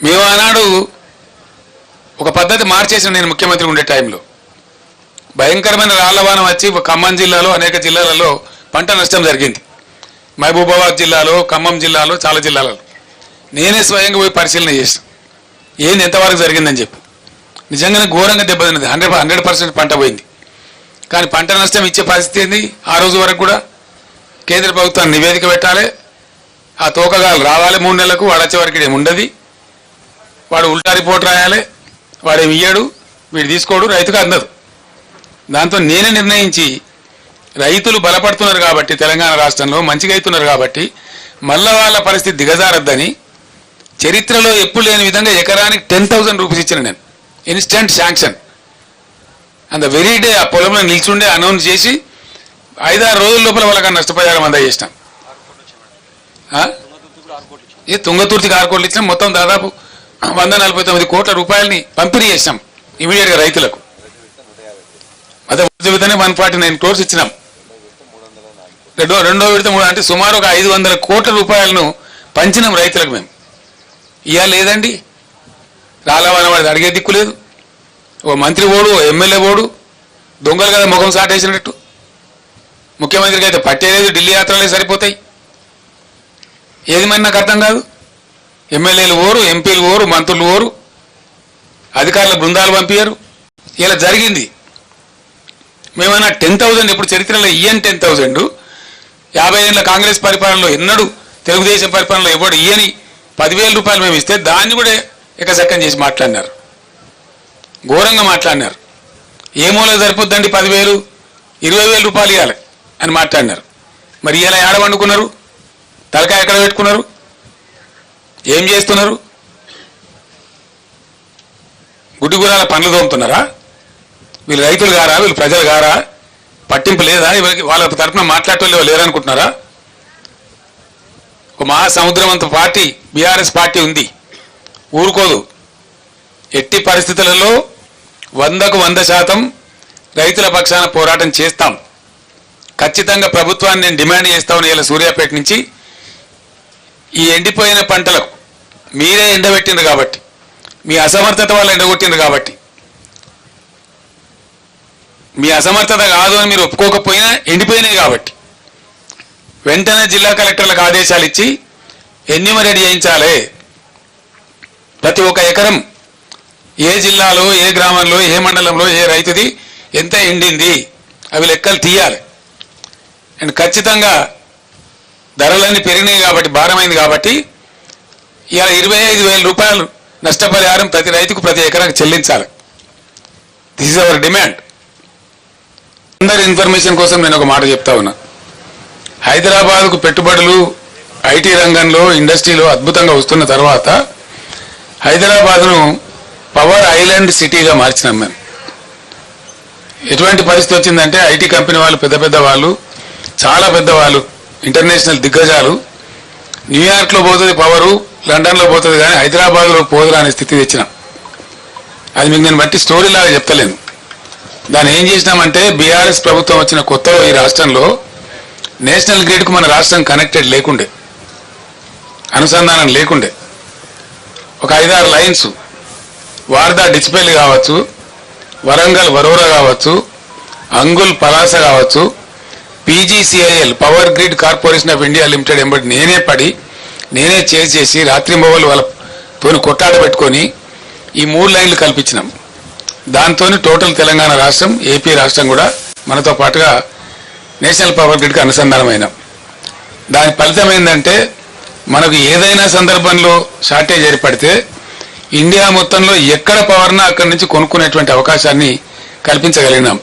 మేము ఆనాడు ఒక పద్ధతి మార్చేసిన నేను ముఖ్యమంత్రి ఉండే టైంలో భయంకరమైన రాళ్లవానం వచ్చి ఖమ్మం జిల్లాలో అనేక జిల్లాలలో పంట నష్టం జరిగింది. మహబూబాబాద్ జిల్లాలో, ఖమ్మం జిల్లాలో, చాలా జిల్లాలలో నేనే స్వయంగా పోయి పరిశీలన చేసాను ఏంది ఎంతవరకు జరిగిందని చెప్పి. నిజంగానే ఘోరంగా దెబ్బతిన్నది. 100% పంట పోయింది. కానీ పంట నష్టం ఇచ్చే పరిస్థితి ఏంది? ఆ రోజు వరకు కూడా కేంద్ర ప్రభుత్వాన్ని నివేదిక పెట్టాలి, ఆ తోకగాలు రావాలి 3 నెలలకు, వాడు వచ్చే వరకు ఏమి ఉండదు, వాడు ఉల్టా రిపోర్ట్ రాయాలి, వాడేమి ఇయ్యాడు, వీడు తీసుకోడు, రైతుకు అందదు. దాంతో నేనే నిర్ణయించి రైతులు బలపడుతున్నారు కాబట్టి తెలంగాణ రాష్ట్రంలో మంచిగా అవుతున్నారు కాబట్టి మళ్ళా వాళ్ళ పరిస్థితి దిగజారద్దని చరిత్రలో ఎప్పుడు లేని విధంగా ఎకరానికి 10,000 రూపీస్ ఇచ్చిన నేను, ఇన్స్టెంట్ శాంక్షన్. అంత వెరీ డే ఆ పొలంలో నిల్చుండే అనౌన్స్ చేసి 5-6 రోజుల లోపల వాళ్ళకన్నా నష్టపరిహారం అందజేసినాం. ఏ తుంగతుర్తికి 6 కోట్లు ఇచ్చినాం. మొత్తం దాదాపు 149 కోట్ల రూపాయలని పంపిణీ చేసినాం ఇమీడియట్గా రైతులకు. అదే విధంగా 149 క్రోర్స్ ఇచ్చినాం. రెండో విడత అంటే సుమారు ఒక 500 కోట్ల రూపాయలను పంచినాం రైతులకు మేము. ఇవాళ లేదండి, రాలవన వాడిది అడిగే దిక్కు లేదు. ఓ మంత్రి ఓడు, ఓ ఎమ్మెల్యే ఓడు, దొంగలు కదా ముఖం సాటేసినట్టు. ముఖ్యమంత్రికి అయితే పట్టేలేదు, ఢిల్లీ యాత్రలే సరిపోతాయి. ఏది మరి నాకు అర్థం కాదు. ఎమ్మెల్యేలు ఓరు, ఎంపీలు ఓరు, మంత్రులు ఓరు, అధికారుల బృందాలు పంపించారు. ఇలా జరిగింది. మేమన్నా 10,000 ఇప్పుడు చరిత్రలో ఇయ్యని 10,000 50 ఏళ్ళ కాంగ్రెస్ పరిపాలనలో ఎన్నడూ తెలుగుదేశం పరిపాలనలో ఎవడు ఇయ్యని 10,000 రూపాయలు మేము ఇస్తే దాన్ని కూడా ఎకసక్కం చేసి మాట్లాడినారు, ఘోరంగా మాట్లాడినారు. ఏ మూల సరిపోద్దండి 10,000, 20,000 రూపాయలు ఇవ్వాలి అని మాట్లాడినారు. మరి ఇలా ఏడ వండుకున్నారు? తలకాయ ఎక్కడ పెట్టుకున్నారు? ఏం చేస్తున్నారు? గుడ్డిగురాల పనులు తోముతున్నారా? వీళ్ళు రైతులు గారా? వీళ్ళు ప్రజలు గారా? పట్టింపు లేదా? వాళ్ళ తరఫున మాట్లాడటం లేరనుకుంటున్నారా? ఒక మహాసముద్రవంత పార్టీ బీఆర్ఎస్ పార్టీ ఉంది, ఊరుకోదు. ఎట్టి పరిస్థితులలో 100కు 100% రైతుల పక్షాన పోరాటం చేస్తాం. ఖచ్చితంగా ప్రభుత్వాన్ని నేను డిమాండ్ చేస్తామని ఇలా సూర్యాపేట నుంచి ఈ ఎండిపోయిన పంటలకు మీరే ఎండబెట్టిండ్రు కాబట్టి, మీ అసమర్థత వల్ల ఎండగొట్టిండ్రు కాబట్టి, మీ అసమర్థత కాదు అని మీరు ఒప్పుకోకపోయినా ఎండిపోయినాయి కాబట్టి వెంటనే జిల్లా కలెక్టర్లకు ఆదేశాలు ఇచ్చి ఎన్యూమరేట్ చేయించాలి. ప్రతి ఒక్క ఎకరం ఏ జిల్లాలో, ఏ గ్రామంలో, ఏ మండలంలో, ఏ రైతుది ఎంత ఎండింది అవి లెక్కలు తీయాలి. అండ్ ఖచ్చితంగా ధరలన్నీ పెరిగినాయి కాబట్టి, భారమైంది కాబట్టి ఇవాళ 25,000 రూపాయలు నష్టపరిహారం ప్రతి రైతుకు ప్రతి ఎకరానికి చెల్లించాలి. This is our demand. అందరి ఇన్ఫర్మేషన్ కోసం నేను ఒక మాట చెప్తా ఉన్నా. హైదరాబాద్కు పెట్టుబడులు ఐటీ రంగంలో, ఇండస్ట్రీలో అద్భుతంగా వస్తున్న తర్వాత హైదరాబాద్ను పవర్ ఐలాండ్ సిటీగా మార్చినాం మేము. ఎటువంటి పరిస్థితి వచ్చిందంటే ఐటీ కంపెనీ వాళ్ళు, పెద్ద పెద్ద వాళ్ళు, చాలా పెద్దవాళ్ళు, ఇంటర్నేషనల్ దిగ్గజాలు న్యూయార్క్లో పోతుంది పవరు, లండన్లో పోతుంది, కానీ హైదరాబాద్లో పోదురా అనే స్థితి తెచ్చినాం. అది మీకు నేను బట్టి స్టోరీ లాగా చెప్తలేను. దాన్ని ఏం చేసినామంటే బీఆర్ఎస్ ప్రభుత్వం వచ్చిన కొత్తలో ఈ రాష్ట్రంలో నేషనల్ గ్రిడ్కు మన రాష్ట్రం కనెక్టెడ్ లేకుండే, అనుసంధానం లేకుండే. ఒక 5-6 లైన్స్ వార్దా డిచ్పల్లి కావచ్చు, వరంగల్ వరోరా కావచ్చు, అంగుల్ పలాస కావచ్చు, PGCIL power grid corporation of India limited ఎంబడి నేనే పడి నేనే చేసి రాత్రింబవళ్ళు వాళ్ళతో కొట్టాడ పెట్టుకొని ఈ 3 లైన్లు కల్పించినాం. దాంతో టోటల్ తెలంగాణ రాష్ట్రం, ఏపీ రాష్ట్రం కూడా మనతో పాటుగా నేషనల్ పవర్ గ్రిడ్కి అనుసంధానమైన. దాని ఫలితం ఏంటంటే మనకు ఏదైనా సందర్భంలో షార్టేజ్ ఏర్పడితే ఇండియా మొత్తంలో ఎక్కడ పవర్నా అక్కడి నుంచి కొనుక్కునేటువంటి అవకాశాన్ని కల్పించగలిగినాం.